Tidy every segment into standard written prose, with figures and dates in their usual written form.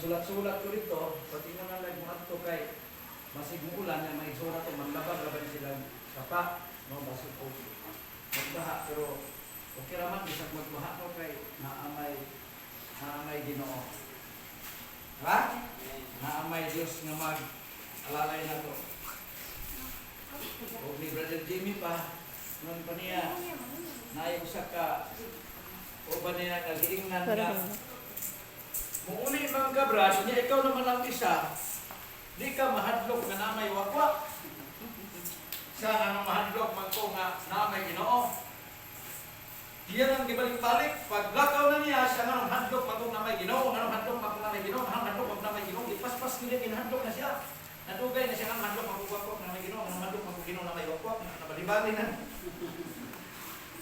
nagsulat-sulat ko dito, pati mo na nagmuhat ko kay masig ulan na may surat ko, manlabag-laban silang sapa, no, basig ko magbaha, pero okay raman, bisag magbaha ko kay naamay Ginoo. Ha? Naamay Diyos nga mag-alalay na to. O ni Brother Jimmy pa, nun pa niya, naiusak ka, o ba niya nag-iingnan nga, muuli mga kabras, niya ikaw naman ang isa, di ka mahadlok na namay wakwa. Sa nga mahadlok man ko nga namay Ginoo. Diyan ang gibalik-balik, pag lakaw na niya, siya nga hadlok man ko namay Ginoo, nga hadlok man ko namay Ginoo, nga hadlok man ko namay Ginoo, ipaspas nila ginahadlok na siya. Nadugay na siya nga hadlok man ko wakwa namay Ginoo, nga hadlok man ko Ginoo namay wakwa, nabalibali na.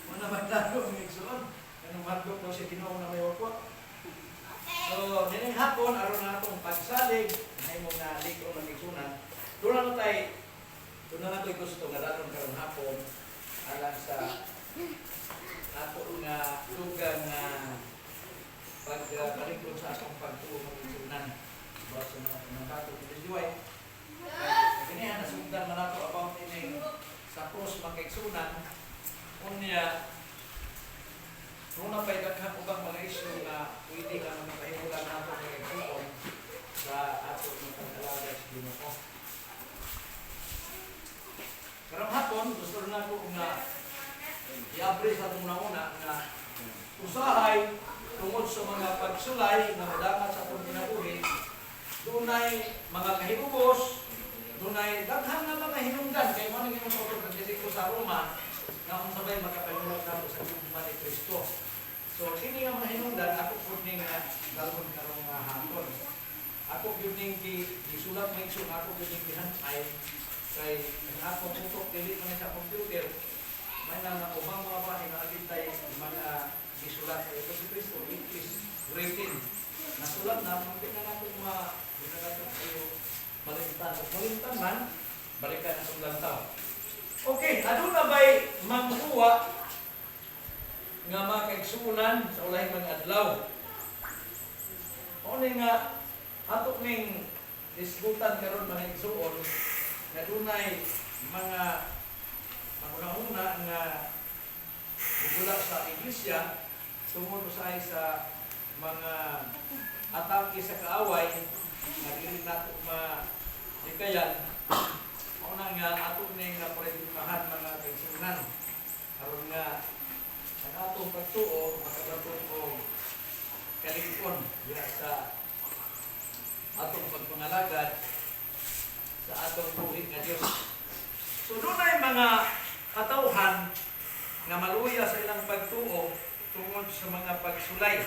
Wala magdalo ng igsoon, nga hadlok daw siya Ginoo namay wakwa. So, nining hapon, aron na itong pagsalig, na imong naliko ng igsunan, doon na ito gusto nga daton karong hapon, alang sa ato nga lugang pagpalikod sa akong pagtuo ng igsunan. Basta sa mga kato ng Disdiway. Ganyan, nasugdan man ako about ining sa cross magkaigsunan, unya, kung napaidaghang ubang mga isyu na pwede ka naman pahimulan nato ng igsuon sa ato ng pag-alaga sa Ginoo. Karong hapon, gusto na ko nga i-abre sa itong nauna na usahay tungod sa mga pagsulay na madangat sa itong kinabuhi, dunay mga kahibubos, dunay daghang na mga hinungdan, kay mo nang inusoto ng sa Roma, na kung sabay makapanulat na sa Pagmumad ni Kristo. So, sini nga mga hinungdan, ako po ning dalgon karong hapon. Ako yun ning isulat ng isong, ako yun ning kihanay, kay ang akong tutok, dili man sa computer, may na ubang mga bahay na agintay mga isulat kay ito si Kristo, it is written. Nasulat na, hindi na natin makakataon kayo malintan. Malintan man, balikan na sa lantaw. Okay, ano na ba'y mangkuha nga makaigsunan sa ulahing mga adlaw? O nga, atok ning disbutan karon mga igsuon, na dunay mga una nga mugula sa iglesia tungod sa mga atake sa kaaway nga dili nato ma-ikayan. Una nga ato ning napredimahan mga kaigsunan aron nga ang atong pagtuo makabaton og kalingkon diha sa atong pagpangalagad sa atong buhi nga Dios. So dunay mga katawhan nga maluya sa ilang pagtuo tungod sa mga pagsulay.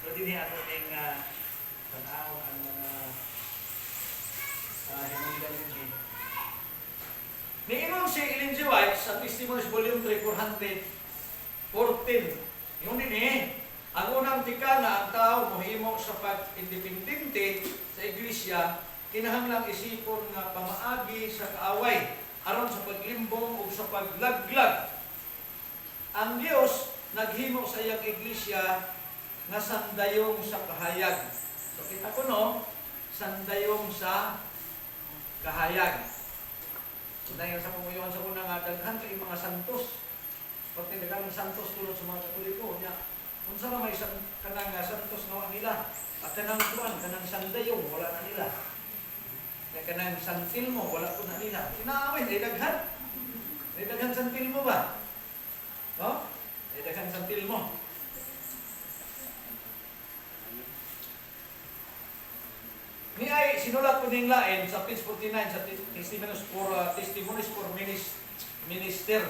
So dinhi ato ning tan-aw ang mga hinungdan dinhi. Niingon si Ellen G. White sa Testimonies Volume 3, 414. Yung dinhi, ang unang tikana ang tao mohimo sa pag-independente sa iglesia, kinahanglang isipon nga pamaagi sa kaaway aron sa paglimbong o sa paglaglag. Ang Dios naghimo sa iyang iglesia nga sandayong sa kahayag. So kita ko no, sandayong sa kahayag. So dahil sa pumuyon sa una nga daghan kay mga santos. Pati daghang santos tulad sa mga Katoliko nya. Unsa na may kanang santos nga nila? At kanang kuan kanang sandayong wala na nila. Kanang santilmo wala po na nila. Inaaway ay daghan. Ay daghan santilmo ba? No? Ay daghan santilmo. Ni ay sinulat ko ning lain sa page 49 sa Testimonies for Minister.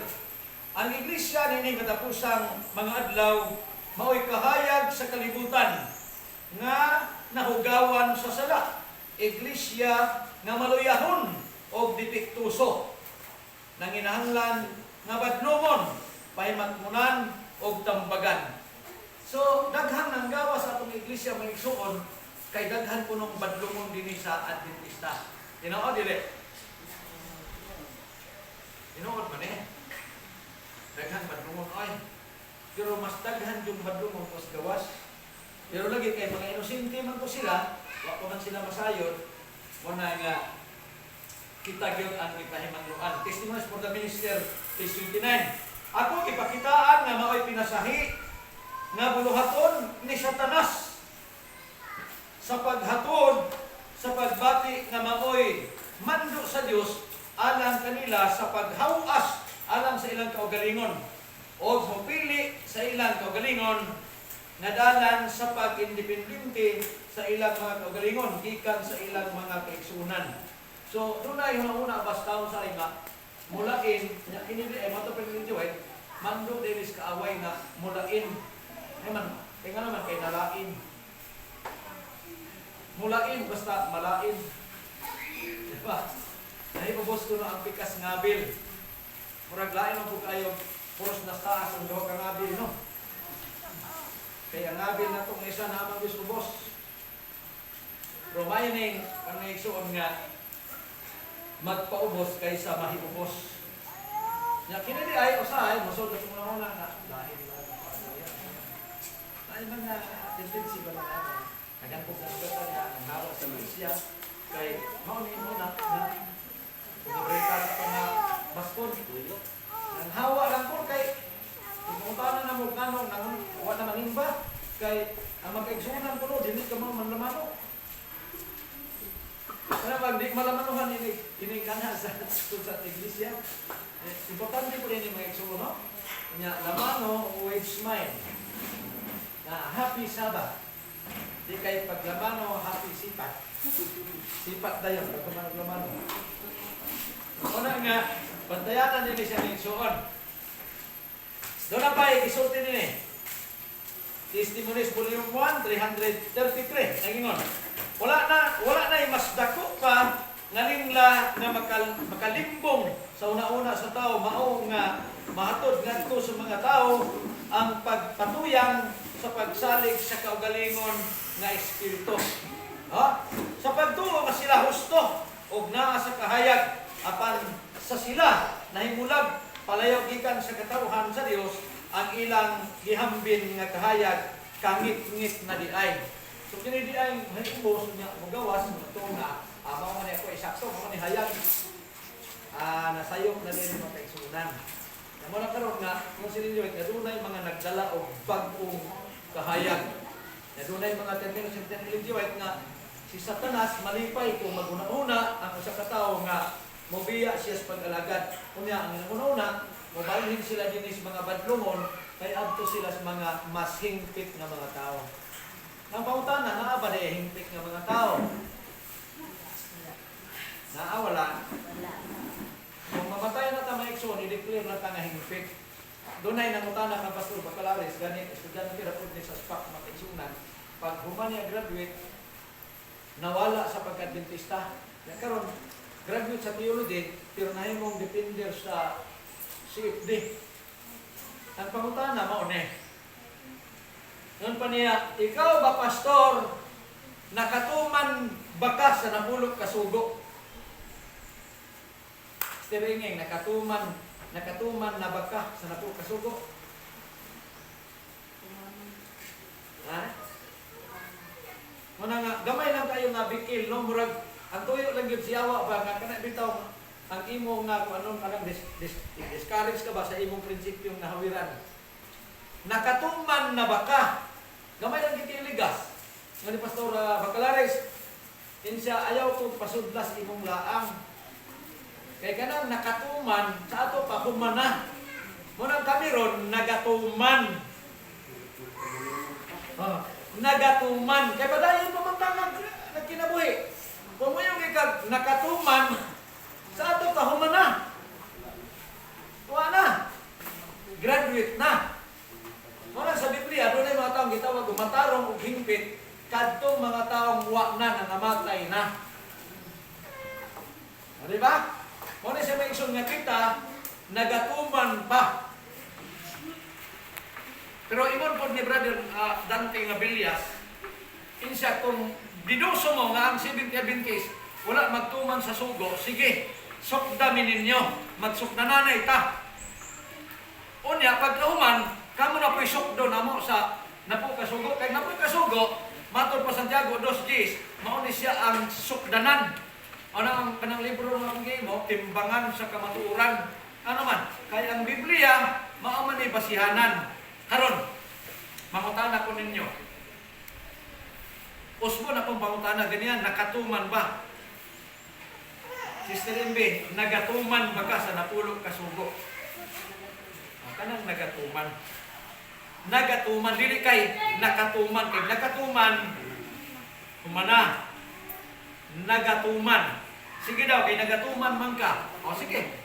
Ang iglesia nining katapusang mga adlaw mao'y kahayag sa kalibutan nga nahugawan sa sala. Iglesia nga maluyahon o dipiktuso. Nanginahanglan nga badlumon, pahimatmunan o tambagan. So, daghang nang gawa sa atong iglesia mga igsuon, kay daghan punong badlumon din sa Adventista. Tinuod dili. Tinuod man eh. Daghan badlumon ay. Pero mas daghan yung badlumon pas gawas. Pero lagi kay mga inosente man ko sila, wa pa man sila masayod, muna nga kita gyud ang ipahimangluan. Testimonies for the Minister, page 29. Ako ipakitaan nga mao'y pinasahi nga buluhaton ni Satanas sa paghatod sa pagbati nga mao'y mando sa Dios alang kanila sa paghawas alang sa ilang kaugalingon o mupili sa ilang kaugalingon nga dalan sa pag-independente sa ilang mga kaugalingon gikan sa ilang mga kaigsunan. So, doon na yung una basta sa nga mulain, hindi ay matapin ng Diyos, mando dinis kaaway na mulain. Ay man, tingnan naman kay nalain. Mulain, basta malain. Diba? Nahipabos ko na ang pikas ngabil. Murag lain mo po kayo, puros na taas ang doon ka ngabil, no? Kaya ngabil na itong isa naman gusto boss. Romayning, ang naigsuon nga, magpaubos kaysa mahiubos. Nya kini di ay usahay mosod sa mga una na dahil ay mga tendency ba na kagan ko sa sugat nga ang hawa sa Malaysia kay mao ni muna na pagbreka pa na baskon ang hawa lang ko kay pumunta na mo kanong nang wa na manimba kay ang magkaigsunan ko no dili ka mo manlamano. Kaya pag di malamanuhan ini kana sa iglesia. Importante po rin yung mga igsuno, no? Kanya, lamano with smile. Na happy Sabbath. Di kayo pag lamano, happy sipat. Sipat na yun, pag lamano. Una nga, bantayanan din siya ng igsuon. Doon na pa, ikisulti din eh. Testimonies Volume 1, 333. Nagingon. Wala na yung mas dako pa nalingla nga makalimbong sa una-una sa tao, mao nga mahatod ngadto sa mga tao ang pagpatuyang sa pagsalig sa kaugalingon nga espiritu. Ha? Sa pagtuo nga sila husto ug naa sa kahayag apan sa sila nahimulag palayaw gikan sa katawhan sa Dios ang ilang gihambin nga kahayag kangit-ngit na diay. So kini diay mahibos nya magawas mo nga mao man ako isakto mao ni hayag nasayop na din mga kaigsunan. Namo na karon nga kung sininyo adunay mga nagdala og bag-ong kahayag. Adunay mga termino sa religion nga si Satanas malipay kung maguna-una ang usa ka tawo nga mobiya siya sa pag-alagad. Kunya ang una-una mobalhin sila dinis mga badlungon kay adto sila sa mga mas hingpit nga mga tawo. Ang pangutana naa ba di hingpit nga mga tawo? Wala. Kung mamatay na ta maigsoon, i-declare na ta nga hingpit. Doon ay nangutana ng Pastor Bacalares, ganit, estudyante rapod ni sa SPAC, makaigsunan. Pag humani graduate, nawala sa pagka-dentista. Yan karon, graduate sa theology, pero nahimong depender sa CFD. Ang pangutana, maune. Noon pa niya, ikaw ba pastor, nakatuman baka sa nabulok kasugo? Stiringing, nakatuman na baka sa napo kasugo. Ha? Muna nga, gamay lang kayo nga bikil, no? Murag, ang tuyo lang yun siyawa ba, nga kana bitaw, ang imo nga, kung anong kanang discourage ka ba sa imong prinsipyong nahawiran. Nakatuman na baka, gamay lang kitiligas. Nga ni Pastor Bacalares, siya ayaw ko pasudlas imong laang. Kaya kanang nakatuman, sa ato pa humana. Munang kami ron, nagatuman. Nagatuman. Kaya padayon pamantang nagkinabuhi. Kung mo yung nakatuman, sa ato pa humana. Tuwa na. Graduate na. Munang sa Biblia, doon ay mga taong gitawag, matarong o hingpit, kadtong mga taong wa na nangamatay na. Diba? Muna siya may isong nga kita, nagatuman pa. Pero imon po ni Brother Dante Ngabilias, insya kung dinuso mo nga ang 70 case, wala magtuman sa sugo, sige, sukdamin ninyo, magsukdananay ta. Unya, pag nauman, kamo na po'y sukdo na mo sa napo kasugo. Kaya napo kasugo, Matod pa Santiago 2:10, mao ni siya ang sukdanan. Ano ang kanang libro nga akong gihimo, timbangan sa kamatuoran. Ano man, kaya ang Biblia mao man ni basihanan. Karon, mangutana ko ninyo. Usbo na pong pangutana ganyan, nakatuman ba? Sister MB, nagatuman ba ka sa napulog kasugo? Kanang nagatuman. Nagatuman, dili kay nakatuman. Kay nakatuman, humana. Nagatuman. Sige daw, kay nagatuman man ka. O sige,